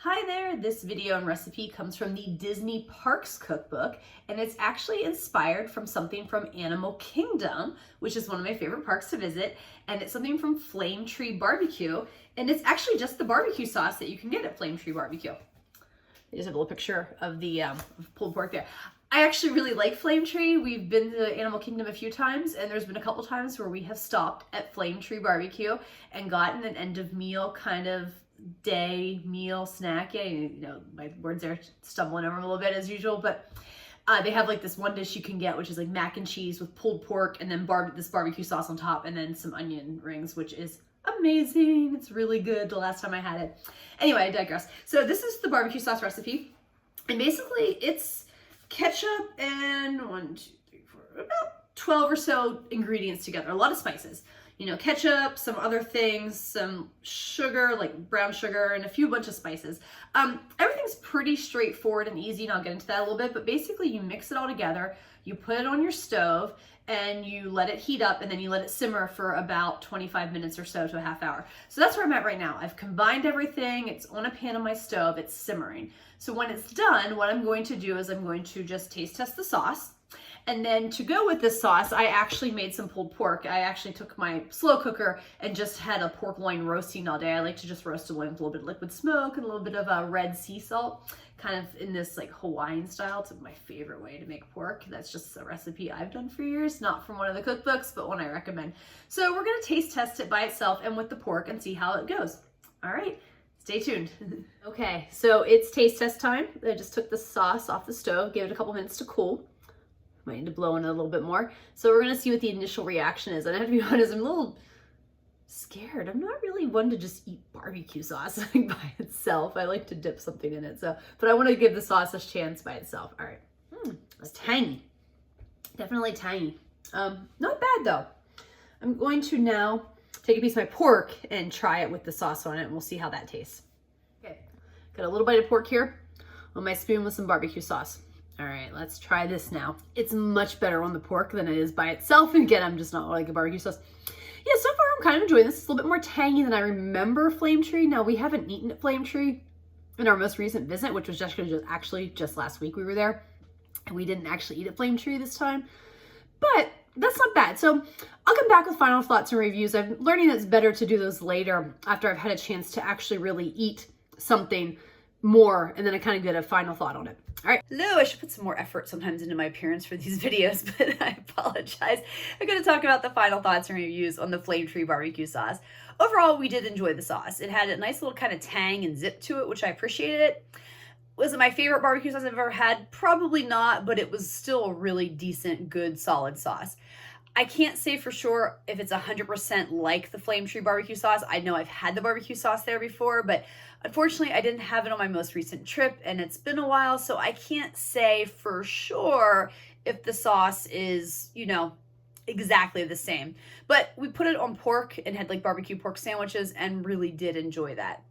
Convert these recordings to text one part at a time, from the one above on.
Hi there, this video and recipe comes from the Disney Parks Cookbook, and it's actually inspired from something from Animal Kingdom, which is one of my favorite parks to visit, and it's something from Flame Tree BBQ, and it's actually just the barbecue sauce that you can get at Flame Tree BBQ. I just have a little picture of the pulled pork there. I actually really like Flame Tree. We've been to Animal Kingdom a few times, and there's been a couple times where we have stopped at Flame Tree BBQ and gotten an end of meal kind of day meal snack. Yeah, you know, my words are stumbling over a little bit as usual, but they have like this one dish you can get, which is like mac and cheese with pulled pork and then this barbecue sauce on top and then some onion rings, which is amazing. It's really good the last time I had it. Anyway, I digress. So this is the barbecue sauce recipe, and basically it's ketchup and about 12 or so ingredients together, a lot of spices. You know, ketchup, some other things, some sugar, like brown sugar, and a bunch of spices. Everything's pretty straightforward and easy, and I'll get into that a little bit, but basically you mix it all together, you put it on your stove, and you let it heat up, and then you let it simmer for about 25 minutes or so to a half hour. So that's where I'm at right now. I've combined everything, it's on a pan on my stove, it's simmering. So when it's done, what I'm going to do is I'm going to just taste test the sauce. And then to go with this sauce, I actually made some pulled pork. I actually took my slow cooker and just had a pork loin roasting all day. I like to just roast a loin with a little bit of liquid smoke and a little bit of red sea salt, kind of in this like Hawaiian style. It's my favorite way to make pork. That's just a recipe I've done for years, not from one of the cookbooks, but one I recommend. So we're gonna taste test it by itself and with the pork and see how it goes. All right, stay tuned. Okay, so it's taste test time. I just took the sauce off the stove, gave it a couple minutes to cool. Might need to blow in it a little bit more. So we're gonna see what the initial reaction is. And I have to be honest, I'm a little scared. I'm not really one to just eat barbecue sauce by itself. I like to dip something in it. But I want to give the sauce a chance by itself. All right, it's tangy, definitely tangy. Not bad though. I'm going to now take a piece of my pork and try it with the sauce on it, and we'll see how that tastes. Okay, got a little bite of pork here on my spoon with some barbecue sauce. All right, let's try this now. It's much better on the pork than it is by itself. And again, I'm just not like a barbecue sauce. Yeah, so far I'm kind of enjoying this. It's a little bit more tangy than I remember Flame Tree. Now, we haven't eaten at Flame Tree in our most recent visit, which was actually just last week we were there. And we didn't actually eat at Flame Tree this time. But that's not bad. So I'll come back with final thoughts and reviews. I'm learning that it's better to do those later after I've had a chance to actually really eat something more, and then I kind of get a final thought on it. All right. Hello, I should put some more effort sometimes into my appearance for these videos, but I apologize. I'm going to talk about the final thoughts and reviews on the Flame Tree barbecue sauce. Overall, we did enjoy the sauce. It had a nice little kind of tang and zip to it, which I appreciated it. Was it my favorite barbecue sauce I've ever had? Probably not, but it was still a really decent, good, solid sauce. I can't say for sure if it's 100% like the Flame Tree barbecue sauce. I know I've had the barbecue sauce there before, but unfortunately I didn't have it on my most recent trip and it's been a while, so I can't say for sure if the sauce is, you know, exactly the same. But we put it on pork and had like barbecue pork sandwiches and really did enjoy that.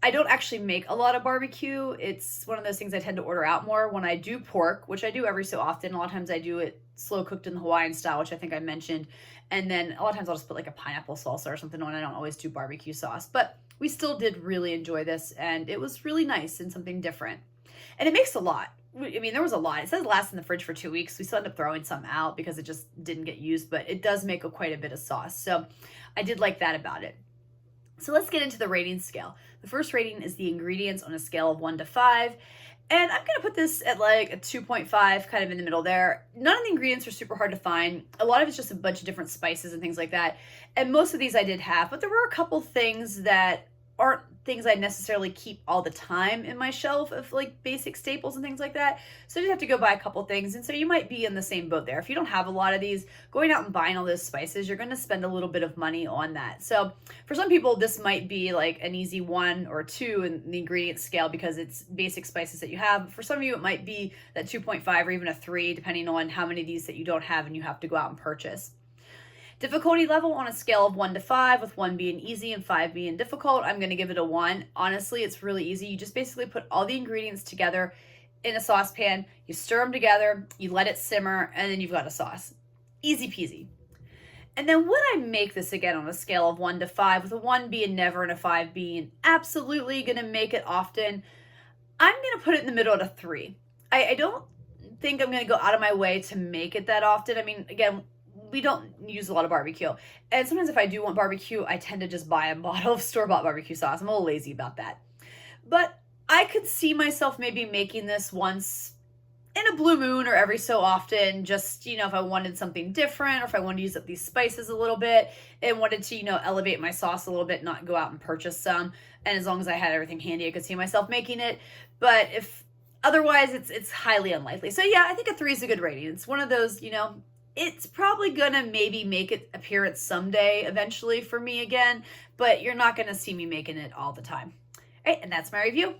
I don't actually make a lot of barbecue. It's one of those things I tend to order out more. When I do pork, which I do every so often, a lot of times I do it slow cooked in the Hawaiian style, which I think I mentioned. And then a lot of times I'll just put like a pineapple salsa or something on. I don't always do barbecue sauce, but we still did really enjoy this and it was really nice and something different. And it makes a lot. I mean, there was a lot. It says it lasts in the fridge for 2 weeks. We still end up throwing some out because it just didn't get used, but it does make quite a bit of sauce. So I did like that about it. So let's get into the rating scale. The first rating is the ingredients on a scale of 1 to 5. And I'm going to put this at like a 2.5, kind of in the middle there. None of the ingredients are super hard to find. A lot of it's just a bunch of different spices and things like that. And most of these I did have, but there were a couple things that aren't things I necessarily keep all the time in my shelf of like basic staples and things like that. So I just have to go buy a couple things. And so you might be in the same boat there. If you don't have a lot of these, going out and buying all those spices, you're going to spend a little bit of money on that. So for some people, this might be like an easy 1 or 2 in the ingredient scale because it's basic spices that you have. For some of you, it might be that 2.5 or even a 3, depending on how many of these that you don't have and you have to go out and purchase. Difficulty level on a scale of 1 to 5, with 1 being easy and 5 being difficult, I'm going to give it a 1. Honestly, it's really easy. You just basically put all the ingredients together in a saucepan, you stir them together, you let it simmer, and then you've got a sauce. Easy peasy. And then would I make this again on a scale of 1 to 5, with a 1 being never and a 5 being absolutely going to make it often? I'm going to put it in the middle at a 3. I don't think I'm going to go out of my way to make it that often. I mean, again, we don't use a lot of barbecue. And sometimes if I do want barbecue, I tend to just buy a bottle of store-bought barbecue sauce. I'm a little lazy about that. But I could see myself maybe making this once in a blue moon or every so often, just, if I wanted something different, or if I wanted to use up these spices a little bit and wanted to, elevate my sauce a little bit, not go out and purchase some. And as long as I had everything handy, I could see myself making it. But if otherwise, it's highly unlikely. So yeah, I think a 3 is a good rating. It's one of those, it's probably gonna maybe make it appearance someday eventually for me again, but you're not gonna see me making it all the time. All right, and that's my review.